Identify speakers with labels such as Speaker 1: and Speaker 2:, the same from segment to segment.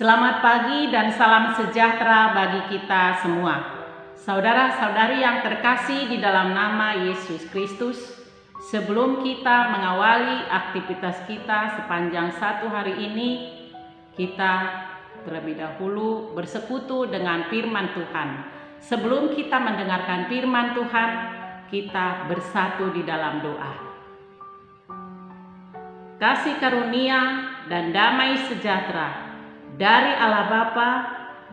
Speaker 1: Selamat pagi dan salam sejahtera bagi kita semua. Saudara-saudari yang terkasih di dalam nama Yesus Kristus, sebelum kita mengawali aktivitas kita sepanjang satu hari ini, kita terlebih dahulu bersekutu dengan firman Tuhan. Sebelum kita mendengarkan firman Tuhan, kita bersatu di dalam doa. Kasih karunia dan damai sejahtera dari Allah Bapa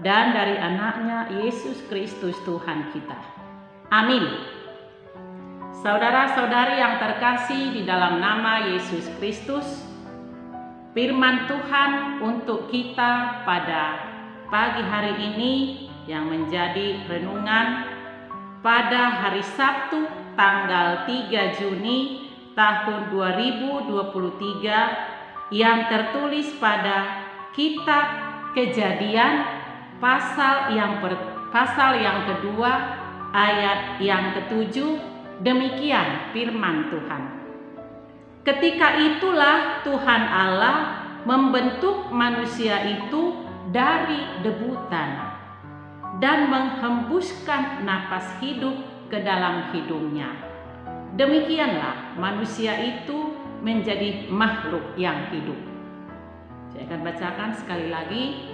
Speaker 1: dan dari anaknya Yesus Kristus Tuhan kita. Amin. Saudara-saudari yang terkasih di dalam nama Yesus Kristus, firman Tuhan untuk kita pada pagi hari ini yang menjadi renungan pada hari Sabtu tanggal 3 Juni tahun 2023 yang tertulis pada Kitab Kejadian pasal yang kedua ayat yang ketujuh. Demikian firman Tuhan. Ketika itulah Tuhan Allah membentuk manusia itu dari debu tanah dan menghembuskan napas hidup ke dalam hidungnya. Demikianlah manusia itu menjadi makhluk yang hidup. Saya akan bacakan sekali lagi.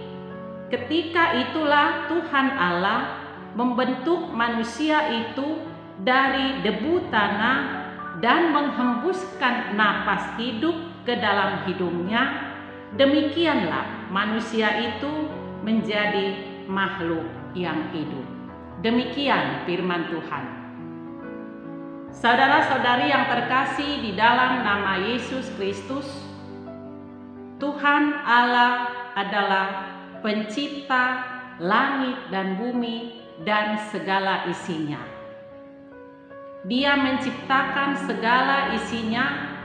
Speaker 1: Ketika itulah Tuhan Allah membentuk manusia itu dari debu tanah dan menghembuskan napas hidup ke dalam hidungnya. Demikianlah manusia itu menjadi makhluk yang hidup. Demikian firman Tuhan. Saudara-saudari yang terkasih di dalam nama Yesus Kristus, Tuhan Allah adalah pencipta langit dan bumi dan segala isinya. Dia menciptakan segala isinya,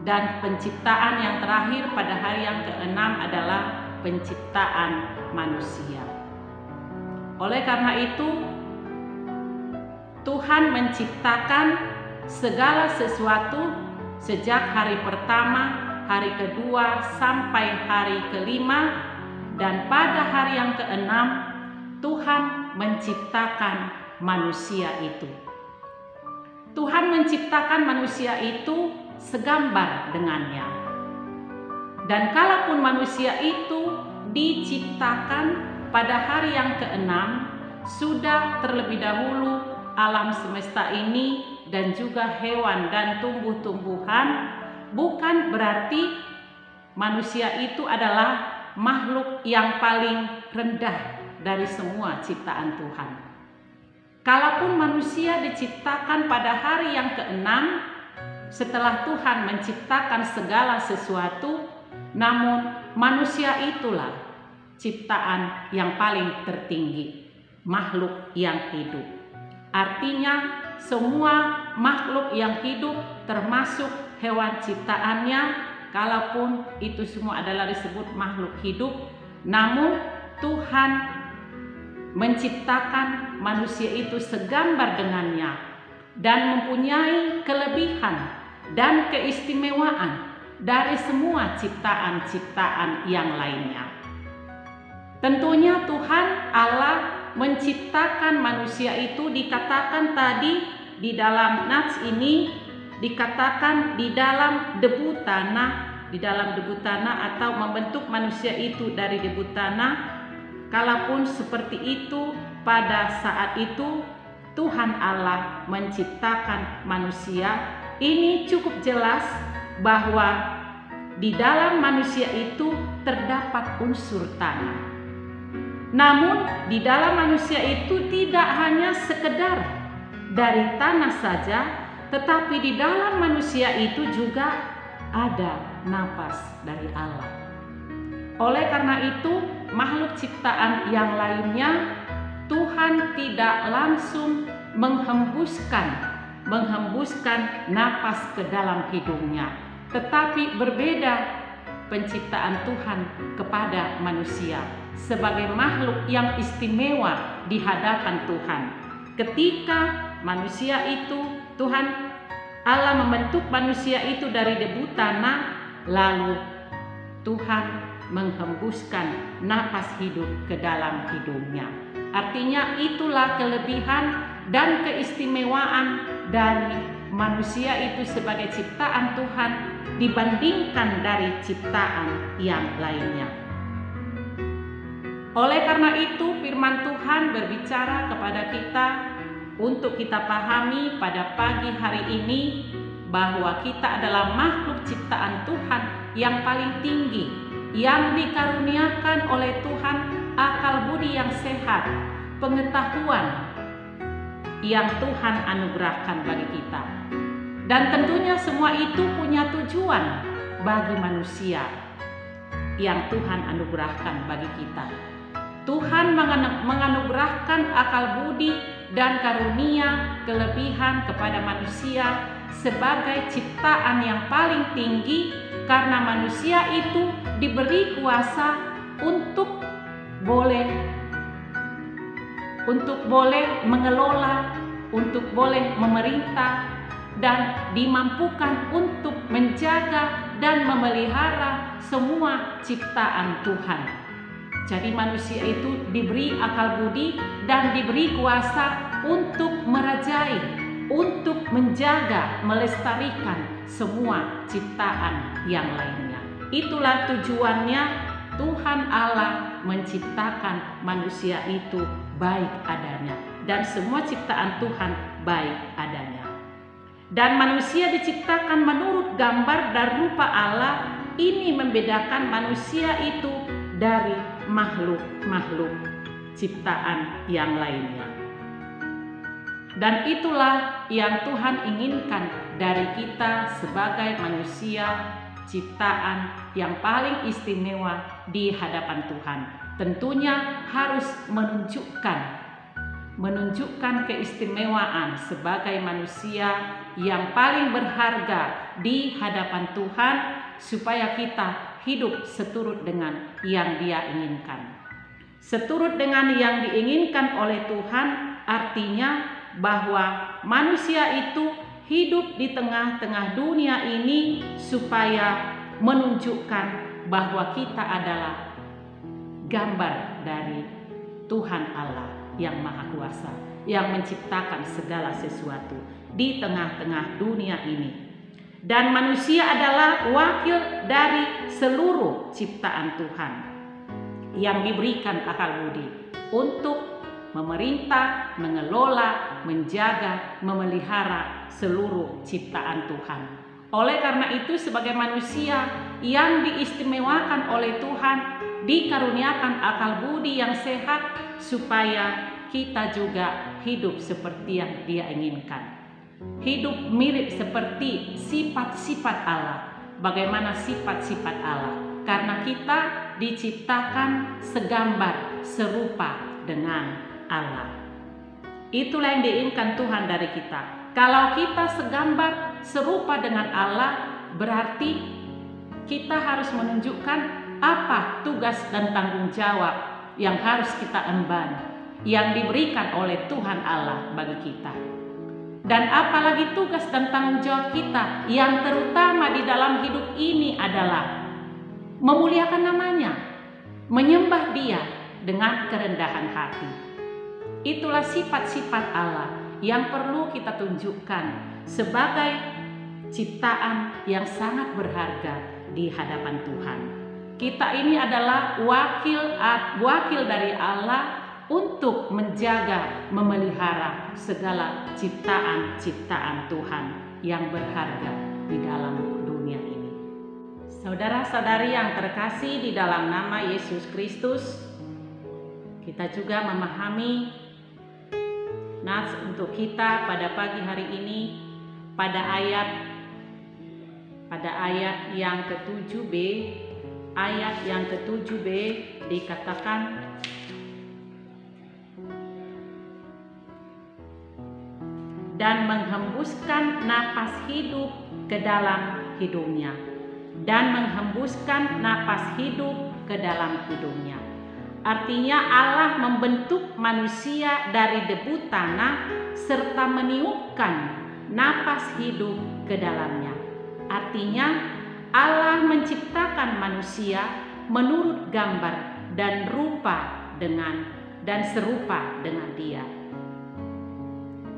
Speaker 1: dan penciptaan yang terakhir pada hari yang ke-6 adalah penciptaan manusia. Oleh karena itu, Tuhan menciptakan segala sesuatu sejak hari pertama, hari kedua sampai hari kelima, dan pada hari yang ke-6 Tuhan menciptakan manusia itu. Tuhan menciptakan manusia itu segambar dengannya. Dan kalaupun manusia itu diciptakan pada hari yang ke-6, sudah terlebih dahulu alam semesta ini dan juga hewan dan tumbuh-tumbuhan. Bukan berarti manusia itu adalah makhluk yang paling rendah dari semua ciptaan Tuhan. Kalaupun manusia diciptakan pada hari yang ke-6 setelah Tuhan menciptakan segala sesuatu, namun manusia itulah ciptaan yang paling tertinggi, makhluk yang hidup. Artinya semua makhluk yang hidup termasuk hewan ciptaannya, kalaupun itu semua adalah disebut makhluk hidup, namun Tuhan menciptakan manusia itu segambar dengannya dan mempunyai kelebihan dan keistimewaan dari semua ciptaan-ciptaan yang lainnya. Tentunya Tuhan Allah menciptakan manusia itu dikatakan tadi di dalam nats ini, dikatakan di dalam debu tanah, atau membentuk manusia itu dari debu tanah. Kalaupun seperti itu, pada saat itu Tuhan Allah menciptakan manusia, ini cukup jelas bahwa di dalam manusia itu terdapat unsur tanah. Namun di dalam manusia itu tidak hanya sekedar dari tanah saja, tetapi di dalam manusia itu juga ada napas dari Allah. Oleh karena itu, makhluk ciptaan yang lainnya Tuhan tidak langsung menghembuskan napas ke dalam hidungnya, tetapi berbeda penciptaan Tuhan kepada manusia sebagai makhluk yang istimewa di hadapan Tuhan. Ketika manusia itu, Tuhan Allah membentuk manusia itu dari debu tanah, lalu Tuhan menghembuskan napas hidup ke dalam hidungnya. Artinya itulah kelebihan dan keistimewaan dari manusia itu sebagai ciptaan Tuhan dibandingkan dari ciptaan yang lainnya. Oleh karena itu firman Tuhan berbicara kepada kita untuk kita pahami pada pagi hari ini bahwa kita adalah makhluk ciptaan Tuhan yang paling tinggi, yang dikaruniakan oleh Tuhan akal budi yang sehat, pengetahuan yang Tuhan anugerahkan bagi kita. Dan tentunya semua itu punya tujuan bagi manusia yang Tuhan anugerahkan bagi kita. Tuhan menganugerahkan akal budi dan karunia kelebihan kepada manusia sebagai ciptaan yang paling tinggi karena manusia itu diberi kuasa untuk boleh mengelola, untuk boleh memerintah, dan dimampukan untuk menjaga dan memelihara semua ciptaan Tuhan. Jadi manusia itu diberi akal budi dan diberi kuasa untuk merajai, untuk menjaga, melestarikan semua ciptaan yang lainnya. Itulah tujuannya Tuhan Allah menciptakan manusia itu baik adanya, dan semua ciptaan Tuhan baik adanya. Dan manusia diciptakan menurut gambar dan rupa Allah. Ini membedakan manusia itu dari makhluk-makhluk ciptaan yang lainnya. Dan itulah yang Tuhan inginkan dari kita sebagai manusia ciptaan yang paling istimewa di hadapan Tuhan. Tentunya harus menunjukkan keistimewaan sebagai manusia yang paling berharga di hadapan Tuhan, supaya kita hidup seturut dengan yang Dia inginkan. Seturut dengan yang diinginkan oleh Tuhan artinya bahwa manusia itu hidup di tengah-tengah dunia ini supaya menunjukkan bahwa kita adalah gambar dari Tuhan Allah yang Maha Kuasa, yang menciptakan segala sesuatu di tengah-tengah dunia ini. Dan manusia adalah wakil dari seluruh ciptaan Tuhan yang diberikan akal budi untuk memerintah, mengelola, menjaga, memelihara seluruh ciptaan Tuhan. Oleh karena itu, sebagai manusia yang diistimewakan oleh Tuhan, dikaruniakan akal budi yang sehat supaya kita juga hidup seperti yang Dia inginkan. Hidup mirip seperti sifat-sifat Allah. Bagaimana sifat-sifat Allah? Karena kita diciptakan segambar, serupa dengan Allah. Itulah yang diinginkan Tuhan dari kita. Kalau kita segambar, serupa dengan Allah, berarti kita harus menunjukkan apa tugas dan tanggung jawab yang harus kita emban, yang diberikan oleh Tuhan Allah bagi kita. Dan apalagi tugas dan tanggung jawab kita yang terutama di dalam hidup ini adalah memuliakan namanya, menyembah Dia dengan kerendahan hati. Itulah sifat-sifat Allah yang perlu kita tunjukkan sebagai ciptaan yang sangat berharga di hadapan Tuhan. Kita ini adalah wakil dari Allah untuk menjaga, memelihara segala ciptaan-ciptaan Tuhan yang berharga di dalam dunia ini. Saudara-saudari yang terkasih di dalam nama Yesus Kristus, kita juga memahami nas untuk kita pada pagi hari ini pada ayat yang ke-7b. Ayat yang ke-7b dikatakan, dan menghembuskan napas hidup ke dalam hidungnya. Dan menghembuskan napas hidup ke dalam hidungnya. Artinya Allah membentuk manusia dari debu tanah serta meniupkan napas hidup ke dalamnya. Artinya Allah menciptakan manusia menurut gambar dan serupa dengan Dia.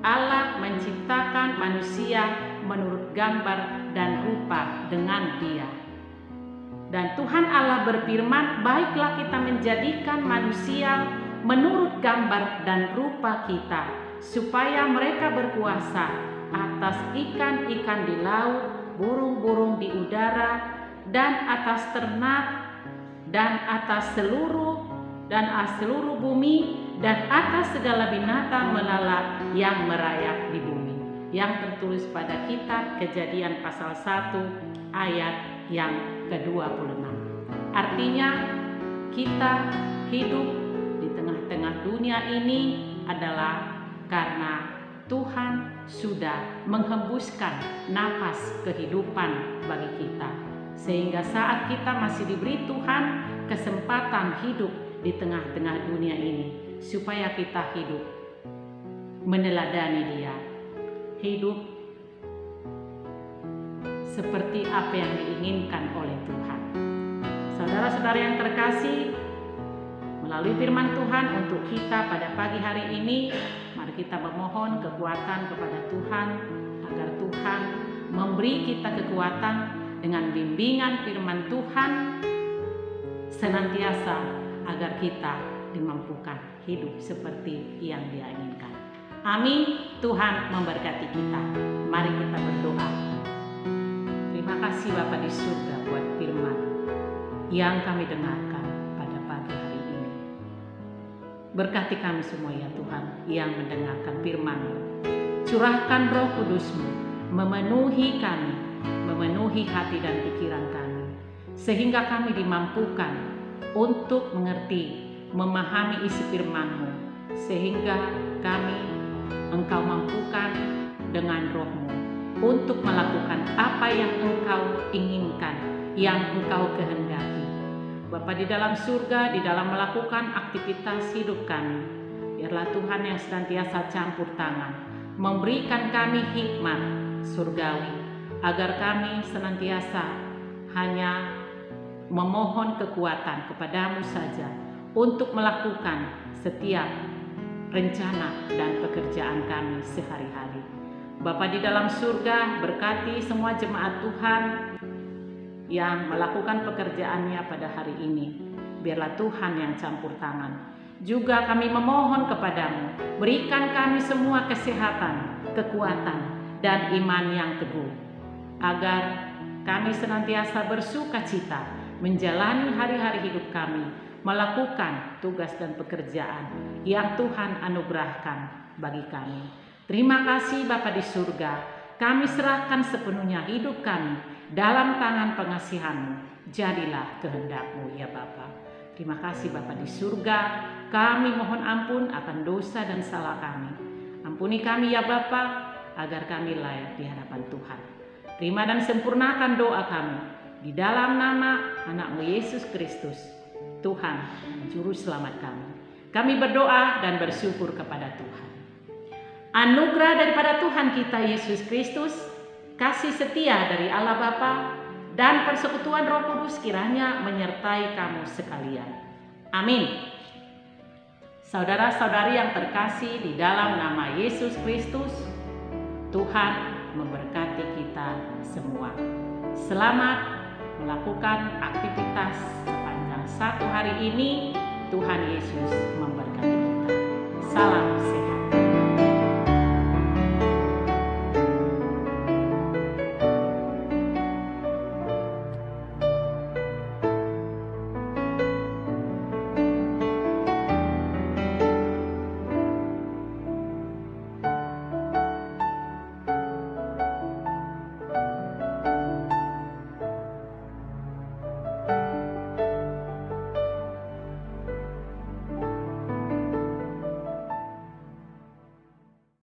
Speaker 1: Allah menciptakan manusia menurut gambar dan rupa dengan Dia. Dan Tuhan Allah berfirman, baiklah kita menjadikan manusia menurut gambar dan rupa kita, supaya mereka berkuasa atas ikan-ikan di laut, burung-burung di udara, dan atas ternak, dan atas seluruh bumi, dan atas segala binatang melala yang merayap di bumi. Yang tertulis pada kitab Kejadian pasal 1 ayat yang ke-26. Artinya kita hidup di tengah-tengah dunia ini adalah karena Tuhan sudah menghembuskan napas kehidupan bagi kita. Sehingga saat kita masih diberi Tuhan kesempatan hidup di tengah-tengah dunia ini, supaya kita hidup meneladani Dia, hidup seperti apa yang diinginkan oleh Tuhan. Saudara-saudara yang terkasih, melalui firman Tuhan untuk kita pada pagi hari ini, mari kita memohon kekuatan kepada Tuhan, agar Tuhan memberi kita kekuatan dengan bimbingan firman Tuhan senantiasa, agar kita dimampukan hidup seperti yang Dia inginkan. Amin. Tuhan memberkati kita. Mari kita berdoa. Terima kasih Bapa di surga buat firman yang kami dengarkan pada pagi hari ini. Berkati kami semua ya Tuhan yang mendengarkan firman-Mu. Curahkan Roh Kudus-Mu memenuhi kami, memenuhi hati dan pikiran kami, sehingga kami dimampukan untuk mengerti, memahami isi firman-Mu, sehingga Engkau mampukan dengan Roh-Mu untuk melakukan apa yang Engkau inginkan, yang Engkau kehendaki. Bapa di dalam surga, di dalam melakukan aktivitas hidup kami, biarlah Tuhan yang senantiasa campur tangan, memberikan kami hikmat surgawi, agar kami senantiasa hanya memohon kekuatan kepadamu saja untuk melakukan setiap rencana dan pekerjaan kami sehari-hari. Bapa di dalam surga, berkati semua jemaat Tuhan yang melakukan pekerjaannya pada hari ini. Biarlah Tuhan yang campur tangan. Juga kami memohon kepadamu, berikan kami semua kesehatan, kekuatan, dan iman yang teguh, agar kami senantiasa bersuka cita menjalani hari-hari hidup kami, melakukan tugas dan pekerjaan yang Tuhan anugerahkan bagi kami. Terima kasih Bapa di surga, kami serahkan sepenuhnya hidup kami dalam tangan pengasihan-Mu. Jadilah kehendak-Mu ya Bapa. Terima kasih Bapa di surga, kami mohon ampun akan dosa dan salah kami. Ampuni kami ya Bapa, agar kami layak di hadapan Tuhan. Terima dan sempurnakan doa kami di dalam nama anak-Mu Yesus Kristus, Tuhan Juru Selamat kami. Kami berdoa dan bersyukur kepada Tuhan. Anugerah daripada Tuhan kita Yesus Kristus, kasih setia dari Allah Bapa, dan persekutuan Roh Kudus kiranya menyertai kamu sekalian. Amin. Saudara-saudari yang terkasih di dalam nama Yesus Kristus, Tuhan memberkati kita semua. Selamat melakukan aktivitas sepanjang satu hari ini. Tuhan Yesus memberkati kita. Salam sehat.